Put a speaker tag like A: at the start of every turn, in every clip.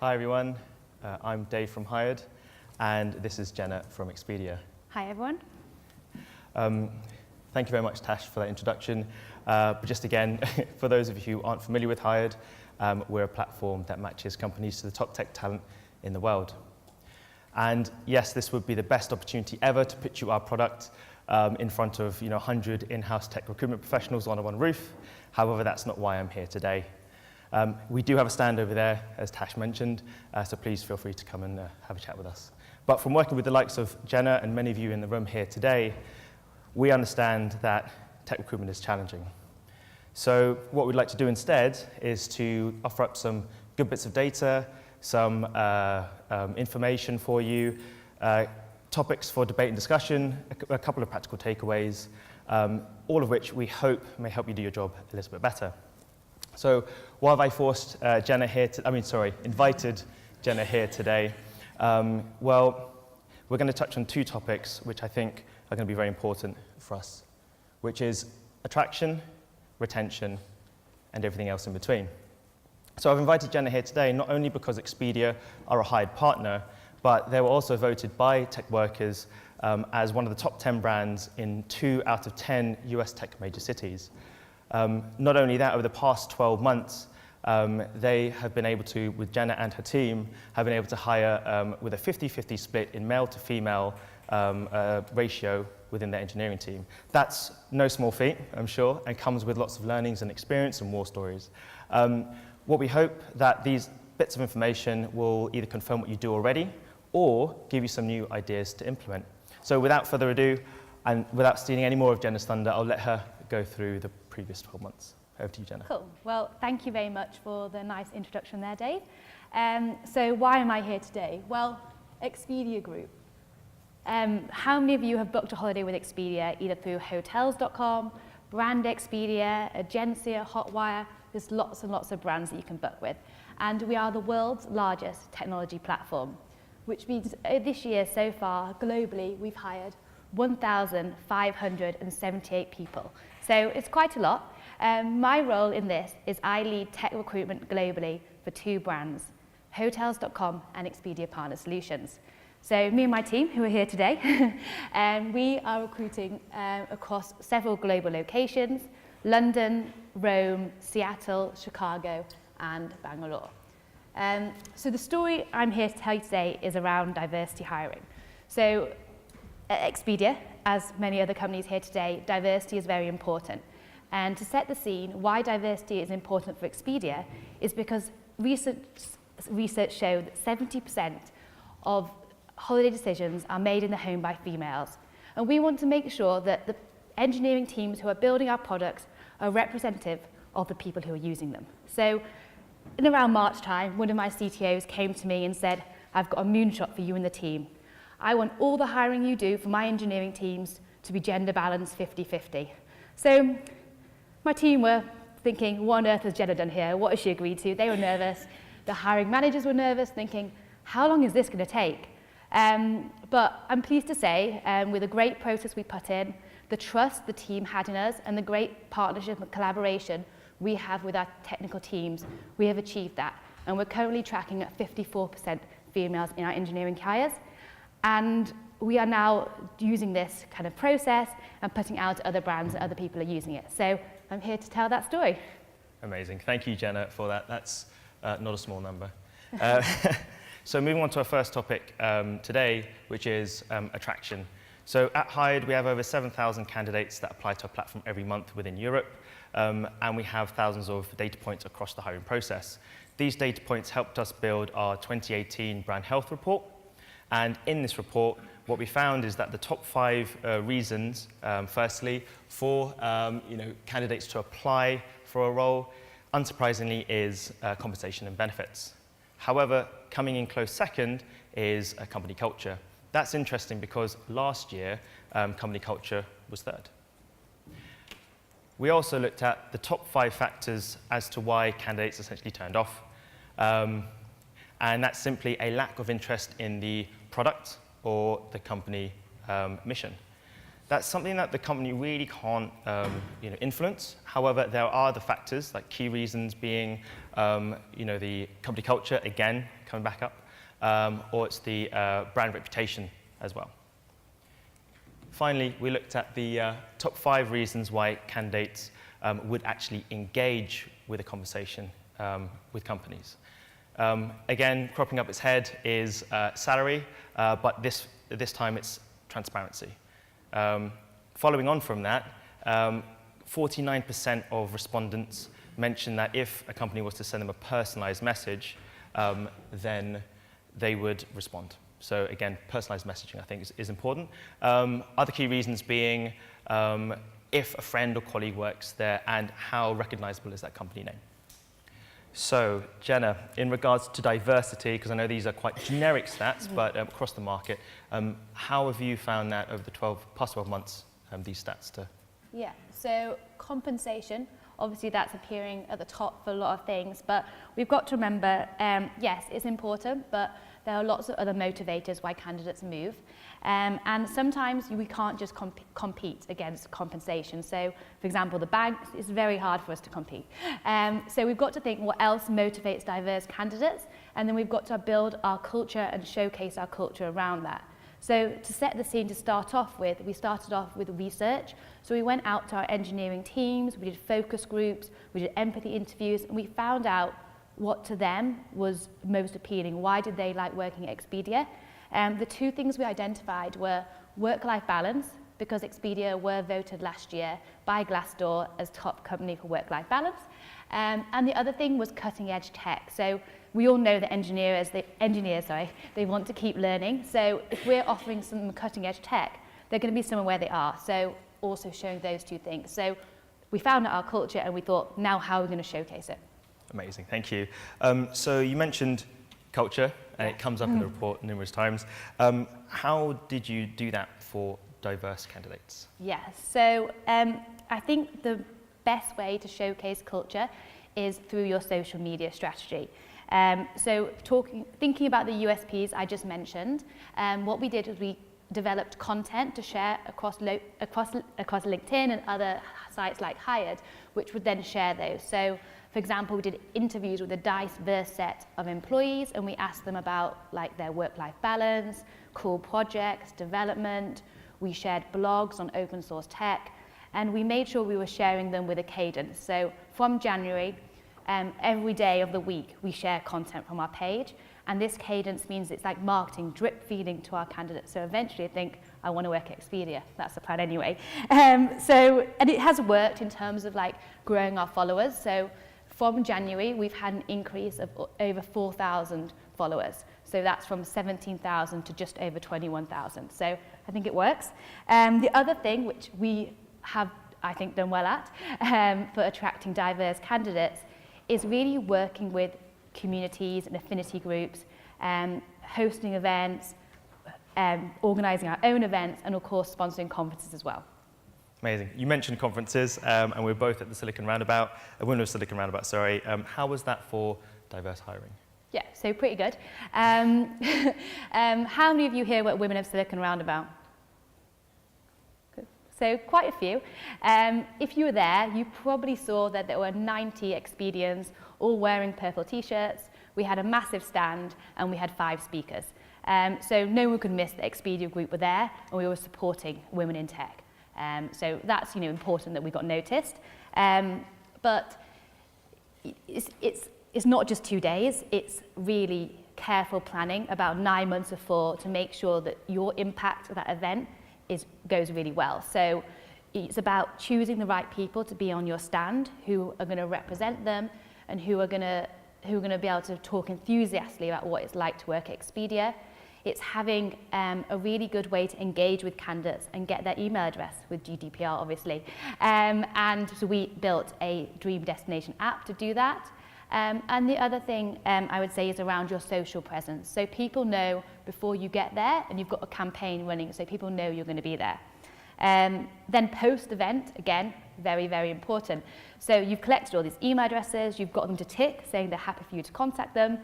A: Hi everyone, I'm Dave from Hired, and this is Jenna from Expedia.
B: Hi everyone.
A: Thank you very much, Tash, for that introduction. But just again, for those of you who aren't familiar with Hired, we're a platform that matches companies to the top tech talent in the world. And yes, this would be the best opportunity ever to pitch you our product in front of 100 in-house tech recruitment professionals on one roof. However, that's not why I'm here today. We do have a stand over there, as Tash mentioned, so please feel free to come and have a chat with us. But from working with the likes of Jenna and many of you in the room here today, we understand that tech recruitment is challenging. So what we'd like to do instead is to offer up some good bits of data, some information for you, topics for debate and discussion, a couple of practical takeaways, all of which we hope may help you do your job a little bit better. So why have I invited Jenna here today? Well, we're going to touch on two topics which I think are going to be very important for us, which is attraction, retention, and everything else in between. So I've invited Jenna here today not only because Expedia are a Hired partner, but they were also voted by tech workers as one of the top 10 brands in 2 out of 10 US tech major cities. Not only that, over the past 12 months, they have been able to, with Jenna and her team, have been able to hire with a 50-50 split in male to female ratio within their engineering team. That's no small feat, I'm sure, and comes with lots of learnings and experience and war stories. What we hope that these bits of information will either confirm what you do already or give you some new ideas to implement. So without further ado, and without stealing any more of Jenna's thunder, I'll let her go through the previous 12 months. Over to you, Jenna.
B: Cool. Well, thank you very much for the nice introduction there, Dave. So why am I here today? Well, Expedia Group. How many of you have booked a holiday with Expedia, either through hotels.com, Brand Expedia, Agencia, Hotwire? There's lots and lots of brands that you can book with. And we are the world's largest technology platform, which means this year so far, globally, we've hired 1,578 people. So it's quite a lot. My role in this is I lead tech recruitment globally for 2 brands, hotels.com and Expedia Partner Solutions. So me and my team, who are here today, we are recruiting across several global locations, London, Rome, Seattle, Chicago, and Bangalore. So the story I'm here to tell you today is around diversity hiring. So at Expedia, as many other companies here today, diversity is very important. And to set the scene, why diversity is important for Expedia is because research showed that 70% of holiday decisions are made in the home by females. And we want to make sure that the engineering teams who are building our products are representative of the people who are using them. So in around March time, one of my CTOs came to me and said, I've got a moonshot for you and the team. I want all the hiring you do for my engineering teams to be gender balanced 50-50. So my team were thinking, what on earth has Jenna done here? What has she agreed to? They were nervous. The hiring managers were nervous, thinking, how long is this going to take? But I'm pleased to say, with a great process we put in, the trust the team had in us, and the great partnership and collaboration we have with our technical teams, we have achieved that. And we're currently tracking at 54% females in our engineering hires. And we are now using this kind of process and putting out to other brands and other people are using it. So I'm here to tell that story.
A: Amazing. Thank you, Jenna, for that. That's not a small number. So moving on to our first topic today, which is attraction. So at Hired, we have over 7,000 candidates that apply to our platform every month within Europe, and we have thousands of data points across the hiring process. These data points helped us build our 2018 brand health report. And in this report, what we found is that the top 5 reasons, firstly, for candidates to apply for a role, unsurprisingly, is compensation and benefits. However, coming in close second is company culture. That's interesting because last year, company culture was third. We also looked at the top 5 factors as to why candidates essentially turned off. And that's simply a lack of interest in the product or the company mission. That's something that the company really can't influence. However, there are other factors, like key reasons being the company culture, again, coming back up, or it's the brand reputation as well. Finally, we looked at the top 5 reasons why candidates would actually engage with a conversation with companies. Again, cropping up its head is salary, but this time it's transparency. Following on from that, 49% of respondents mentioned that if a company was to send them a personalized message, then they would respond. So again, personalized messaging, I think, is important. Other key reasons being if a friend or colleague works there and how recognizable is that company name. So, Jenna, in regards to diversity, because I know these are quite generic stats, but across the market, how have you found that over the past 12 months, these stats to?
B: Yeah, so compensation, obviously that's appearing at the top for a lot of things, but we've got to remember, yes, it's important, but there are lots of other motivators why candidates move. And sometimes we can't just compete against compensation. So, for example, the banks, it's very hard for us to compete. So we've got to think what else motivates diverse candidates, and then we've got to build our culture and showcase our culture around that. So to set the scene to start off with, we started off with research. So we went out to our engineering teams, we did focus groups, we did empathy interviews, and we found out what to them was most appealing. Why did they like working at Expedia? The 2 things we identified were work-life balance, because Expedia were voted last year by Glassdoor as top company for work-life balance. And the other thing was cutting-edge tech. So we all know that engineers, they want to keep learning. So if we're offering some cutting-edge tech, they're going to be somewhere where they are. So also showing those 2 things. So we found out our culture and we thought, now how are we going to showcase it?
A: Amazing, thank you. So you mentioned culture, and it comes up in the report numerous times. How did you do that for diverse candidates?
B: Yeah, so I think the best way to showcase culture is through your social media strategy. So thinking about the USPs I just mentioned, what we did was we developed content to share across LinkedIn and other sites like Hired, which would then share those. So, for example, we did interviews with a diverse set of employees, and we asked them about like their work-life balance, cool projects, development. We shared blogs on open source tech, and we made sure we were sharing them with a cadence. So from January, every day of the week, we share content from our page. And this cadence means it's like marketing, drip feeding to our candidates. So eventually I think, I want to work at Expedia. That's the plan anyway. And it has worked in terms of like growing our followers. So from January, we've had an increase of over 4,000 followers. So that's from 17,000 to just over 21,000. So I think it works. The other thing which we have, I think, done well at for attracting diverse candidates is really working with communities and affinity groups, hosting events, organising our own events, and of course sponsoring conferences as well.
A: Amazing. You mentioned conferences, and we're both at the Silicon Roundabout, Women of Silicon Roundabout, sorry. How was that for diverse hiring? Yeah,
B: so pretty good. How many of you here were at Women of Silicon Roundabout? Good. So quite a few. If you were there, you probably saw that there were 90 Expedians all wearing purple t-shirts. We had a massive stand and we had 5 speakers. So no one could miss that Expedia group were there and we were supporting women in tech. So that's important that we got noticed. But it's not just 2 days, it's really careful planning, about 9 months before, to make sure that your impact of that event goes really well. So it's about choosing the right people to be on your stand, who are going to represent them, and who are going to be able to talk enthusiastically about what it's like to work at Expedia. It's having a really good way to engage with candidates and get their email address with GDPR, obviously. And so we built a dream destination app to do that. And the other thing I would say is around your social presence. So people know before you get there, and you've got a campaign running, so people know you're going to be there. Then post-event, again, very, very important. So you've collected all these email addresses, you've got them to tick, saying they're happy for you to contact them.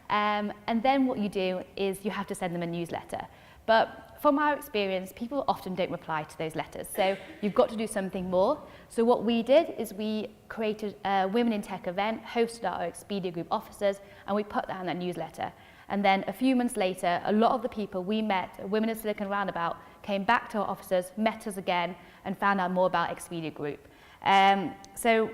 B: And then what you do is you have to send them a newsletter. But from our experience, people often don't reply to those letters. So you've got to do something more. So what we did is we created a Women in Tech event, hosted our Expedia Group officers, and we put that in that newsletter. And then a few months later, a lot of the people we met at Women in Silicon Roundabout came back to our offices, met us again, and found out more about Expedia Group. So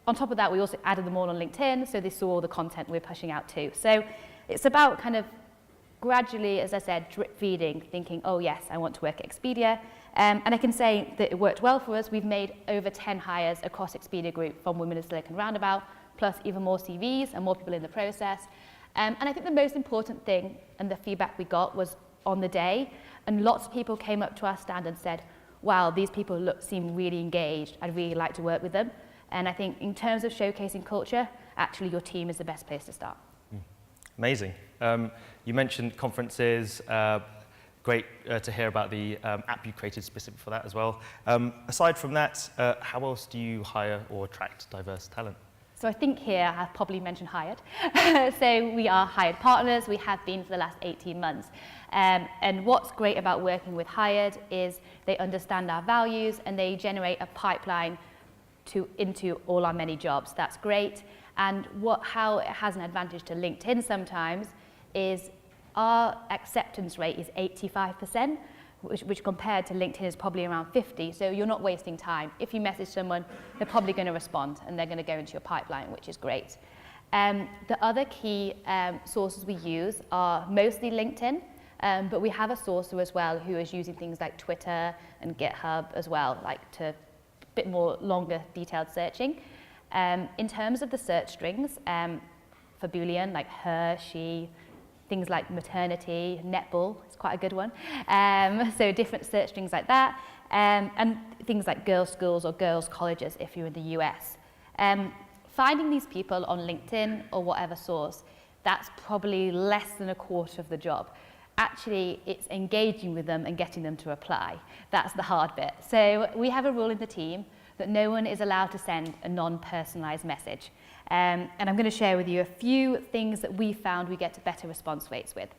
B: on top of that, we also added them all on LinkedIn, so they saw all the content we're pushing out too. So it's about kind of gradually, as I said, drip feeding, thinking, oh yes, I want to work at Expedia. And I can say that it worked well for us. We've made over 10 hires across Expedia Group from Women in Silicon Roundabout, plus even more CVs and more people in the process. And I think the most important thing and the feedback we got was on the day, and lots of people came up to our stand and said, wow, these people seem really engaged. I'd really like to work with them. And I think in terms of showcasing culture, actually your team is the best place to start.
A: Amazing. You mentioned conferences. Great to hear about the app you created specific for that as well. Aside from that, how else do you hire or attract diverse talent?
B: So I think here I've probably mentioned Hired. So we are Hired partners. We have been for the last 18 months. And what's great about working with Hired is they understand our values and they generate a pipeline into all our many jobs. That's great. And how it has an advantage to LinkedIn sometimes is our acceptance rate is 85%, which compared to LinkedIn is probably around 50. So you're not wasting time. If you message someone, they're probably going to respond and they're going to go into your pipeline, which is great. The other key sources we use are mostly LinkedIn, but we have a sourcer as well who is using things like Twitter and GitHub as well, like to a bit more longer detailed searching. In terms of the search strings, for Boolean, like her, she, things like maternity, netball is quite a good one. So different search strings like that. And things like girls' schools or girls' colleges if you're in the US. Finding these people on LinkedIn or whatever source, that's probably less than a quarter of the job. Actually, it's engaging with them and getting them to apply. That's the hard bit. So we have a rule in the team that no one is allowed to send a non-personalized message. And I'm going to share with you a few things that we found we get better response rates with.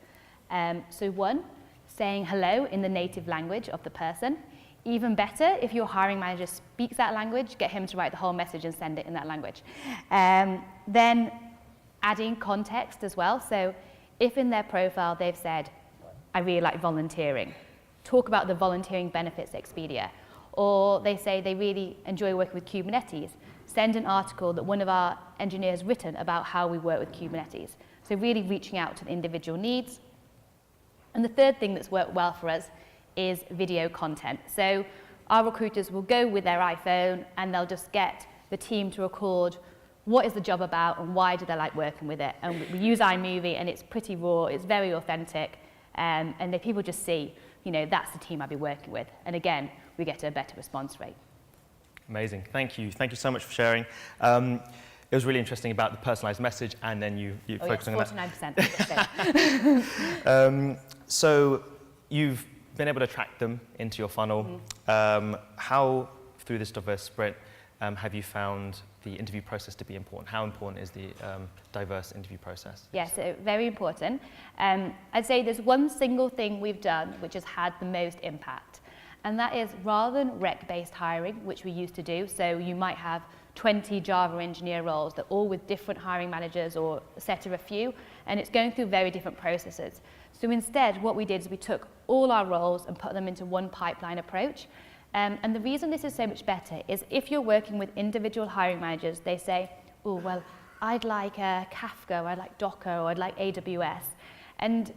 B: So one, saying hello in the native language of the person. Even better, if your hiring manager speaks that language, get him to write the whole message and send it in that language. Then adding context as well. So if in their profile they've said, I really like volunteering, talk about the volunteering benefits at Expedia. Or they say they really enjoy working with Kubernetes, send an article that one of our engineers has written about how we work with Kubernetes. So really reaching out to the individual needs. And the third thing that's worked well for us is video content. So our recruiters will go with their iPhone and they'll just get the team to record what is the job about and why do they like working with it. And we use iMovie and it's pretty raw, it's very authentic, and then people just see, you know, that's the team I'll be working with. And again, we get a better response rate.
A: Amazing. Thank you. Thank you so much for sharing. It was really interesting about the personalized message, and then you focused on that.
B: 49%.
A: So you've been able to attract them into your funnel. Mm-hmm. How, through this diverse sprint, have you found the interview process to be important? How important is the diverse interview process?
B: Yes, very important. I'd say there's one single thing we've done which has had the most impact. And that is rather than rec-based hiring, which we used to do, so you might have 20 Java engineer roles that all with different hiring managers or a set of a few, and it's going through very different processes. So instead, what we did is we took all our roles and put them into one pipeline approach. And the reason this is so much better is if you're working with individual hiring managers, they say, oh, well, I'd like Kafka, I'd like Docker, or I'd like AWS. And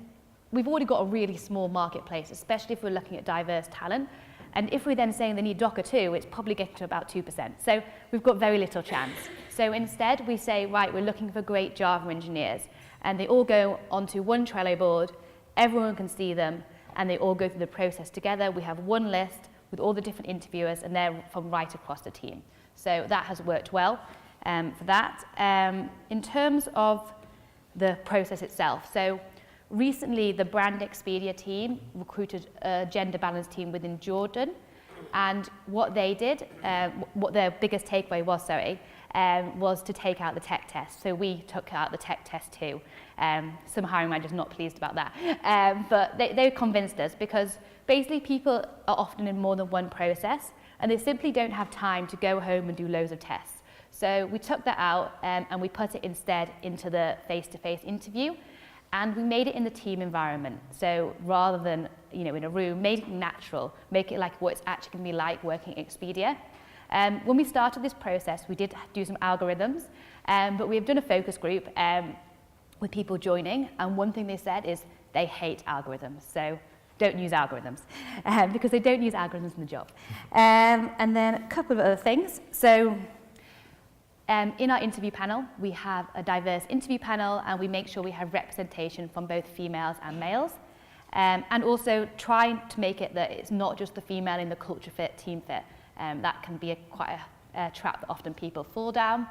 B: we've already got a really small marketplace, especially if we're looking at diverse talent. And if we're then saying they need Docker too, it's probably getting to about 2%. So we've got very little chance. So instead, we say, right, we're looking for great Java engineers. And they all go onto one Trello board, everyone can see them, and they all go through the process together. We have one list with all the different interviewers, and they're from right across the team. So that has worked well for that. In terms of the process itself, so recently the brand Expedia team recruited a gender balance team within Jordan, And what they did, what their biggest takeaway was, was to take out the tech test. So we took out the tech test too. Some hiring managers not pleased about that. But they convinced us, because basically people are often in more than one process and they simply don't have time to go home and do loads of tests. So we took that out and we put it instead into the face-to-face interview, and we made it in the team environment. So rather than, in a room, make it natural, make it like what it's actually going to be like working at Expedia. When we started this process, we did do some algorithms, but we've done a focus group with people joining, and one thing they said is they hate algorithms. So don't use algorithms, because they don't use algorithms in the job. And then a couple of other things. So in our interview panel, we have a diverse interview panel, and we make sure we have representation from both females and males. And also trying to make it that it's not just the female in the culture fit, team fit. That can be quite a trap that often people fall down.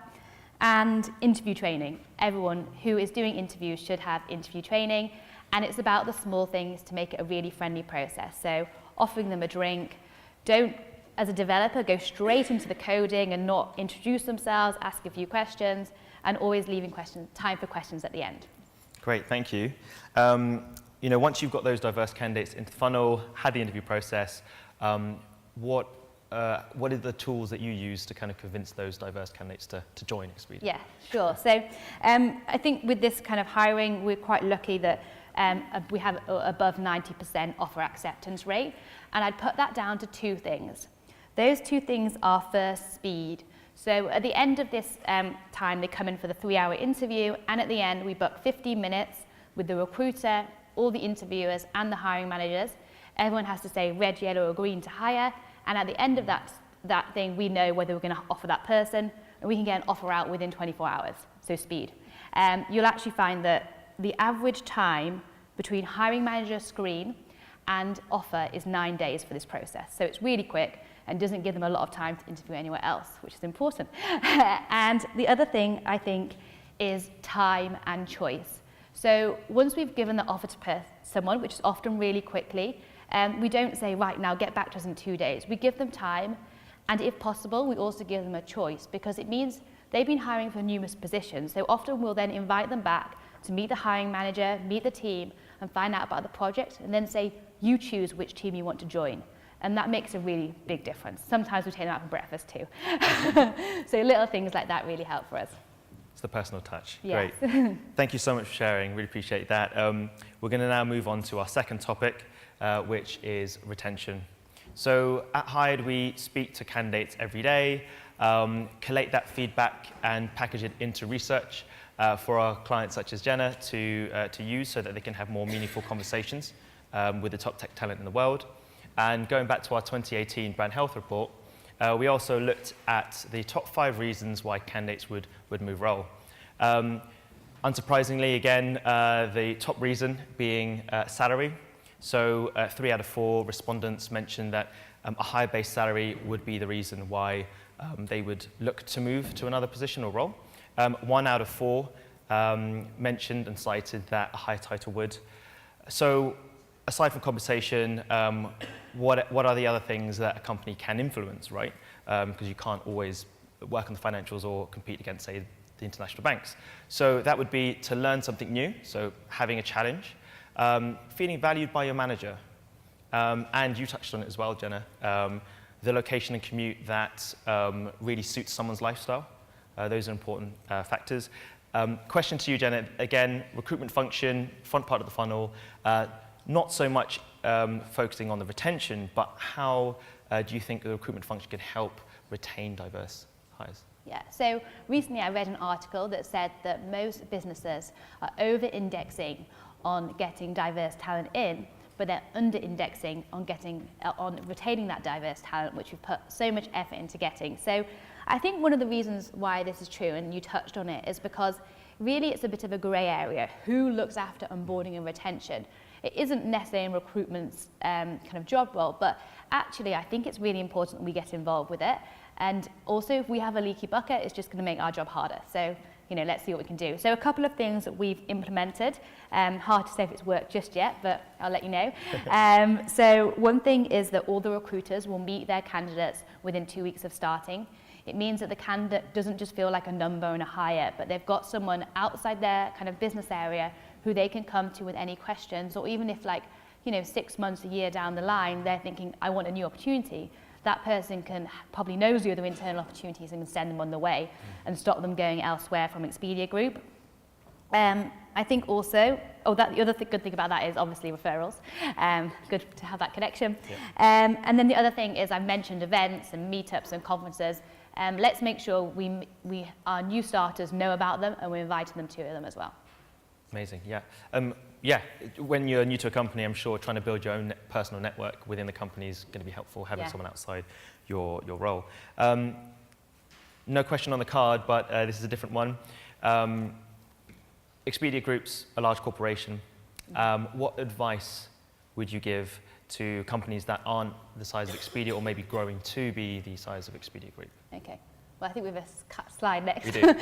B: And interview training. Everyone who is doing interviews should have interview training, and it's about the small things to make it a really friendly process. So offering them a drink, don't, as a developer, go straight into the coding and not introduce themselves, ask a few questions, and always leaving time for questions at the end.
A: Great, thank you. Once you've got those diverse candidates into the funnel, had the interview process, what are the tools that you use to kind of convince those diverse candidates to join Expedia?
B: Yeah, sure. So I think with this kind of hiring, we're quite lucky that we have above 90% offer acceptance rate. And I'd put that down to two things. Those two things are first, speed. So at the end of this time, they come in for the 3-hour interview, and at the end, we book 15 minutes with the recruiter, all the interviewers, and the hiring managers. Everyone has to say red, yellow, or green to hire. And at the end of that thing, we know whether we're going to offer that person, and we can get an offer out within 24 hours, so speed. You'll actually find that the average time between hiring manager screen and offer is 9 days for this process. So it's really quick and doesn't give them a lot of time to interview anywhere else, which is important. And the other thing, I think, is time and choice. So once we've given the offer to someone, which is often really quickly, we don't say, right, now get back to us in 2 days. We give them time, and if possible, we also give them a choice, because it means they've been hiring for numerous positions. So often we'll then invite them back to meet the hiring manager, meet the team, and find out about the project, and then say, you choose which team you want to join. And that makes a really big difference. Sometimes we take them out for breakfast too. So little things like that really help for us.
A: It's the personal touch.
B: Yes.
A: Great. Thank you so much for sharing. Really appreciate that. We're going to now move on to our second topic, which is retention. So at Hired, we speak to candidates every day, collate that feedback and package it into research for our clients such as Jenna to use so that they can have more meaningful conversations with the top tech talent in the world. And going back to our 2018 brand health report, we also looked at the top 5 reasons why candidates would move role. Unsurprisingly, again, the top reason being salary. So 3 out of 4 respondents mentioned that a higher base salary would be the reason why they would look to move to another position or role. 1 out of 4 mentioned and cited that a higher title would. So aside from compensation, what are the other things that a company can influence, right? Because you can't always work on the financials or compete against, say, the international banks. So that would be to learn something new, so having a challenge, feeling valued by your manager, and you touched on it as well, Jenna, the location and commute that really suits someone's lifestyle. Those are important factors. Question to you, Jenna, again, recruitment function, front part of the funnel, not so much focusing on the retention, but how do you think the recruitment function can help retain diverse hires?
B: Yeah, so recently I read an article that said that most businesses are over-indexing on getting diverse talent in, but they're under-indexing on retaining that diverse talent, which we've put so much effort into getting. So I think one of the reasons why this is true, and you touched on it, is because really it's a bit of a grey area. Who looks after onboarding and retention? It isn't necessarily in recruitment's kind of job role, but actually I think it's really important that we get involved with it. And also if we have a leaky bucket, it's just going to make our job harder. So let's see what we can do. So a couple of things that we've implemented. Hard to say if it's worked just yet, but I'll let you know. So one thing is that all the recruiters will meet their candidates within 2 weeks of starting. It means that the candidate doesn't just feel like a number and a hire, but they've got someone outside their kind of business area who they can come to with any questions, or even if 6 months, a year down the line, they're thinking, I want a new opportunity. That person probably knows the other internal opportunities and can send them on the way and stop them going elsewhere from Expedia Group. I think also, the other good thing about that is obviously referrals. Good to have that connection. Yeah. And then the other thing is, I've mentioned events and meetups and conferences. Let's make sure our new starters know about them and we're inviting them to them as well.
A: Amazing, yeah. When you're new to a company, I'm sure trying to build your own personal network within the company is going to be helpful, having someone outside your role. No question on the card, but this is a different one. Expedia Group's a large corporation. What advice would you give to companies that aren't the size of Expedia or maybe growing to be the size of Expedia Group?
B: Okay, well I think we have a slide next
A: We do.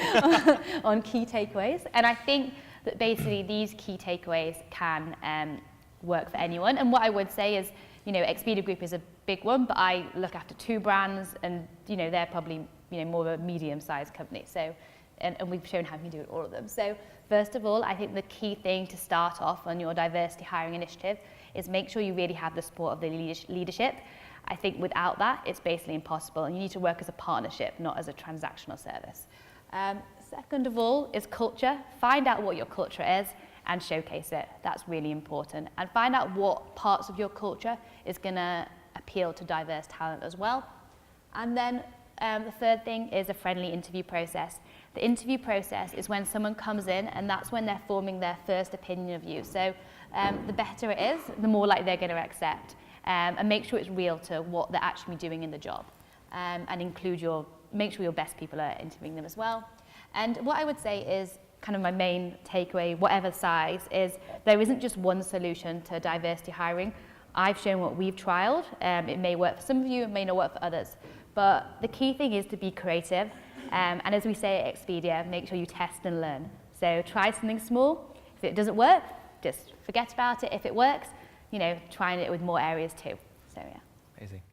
B: on key takeaways, and I think that basically these key takeaways can work for anyone. And what I would say is, Expedia Group is a big one, but I look after 2 brands, and they're probably more of a medium-sized company. So, and we've shown how we can do it all of them. So first of all, I think the key thing to start off on your diversity hiring initiative is make sure you really have the support of the leadership. I think without that, it's basically impossible, and you need to work as a partnership, not as a transactional service. Second of all is culture. Find out what your culture is and showcase it. That's really important. And find out what parts of your culture is going to appeal to diverse talent as well. And then the third thing is a friendly interview process. The interview process is when someone comes in, and that's when they're forming their first opinion of you. So the better it is, the more likely they're going to accept. And make sure it's real to what they're actually doing in the job. And make sure your best people are interviewing them as well. And what I would say is kind of my main takeaway, whatever size, is there isn't just one solution to diversity hiring. I've shown what we've trialed. It may work for some of you, it may not work for others. But the key thing is to be creative. And as we say at Expedia, make sure you test and learn. So try something small. If it doesn't work, just forget about it. If it works, try it with more areas too. So yeah.
A: Amazing.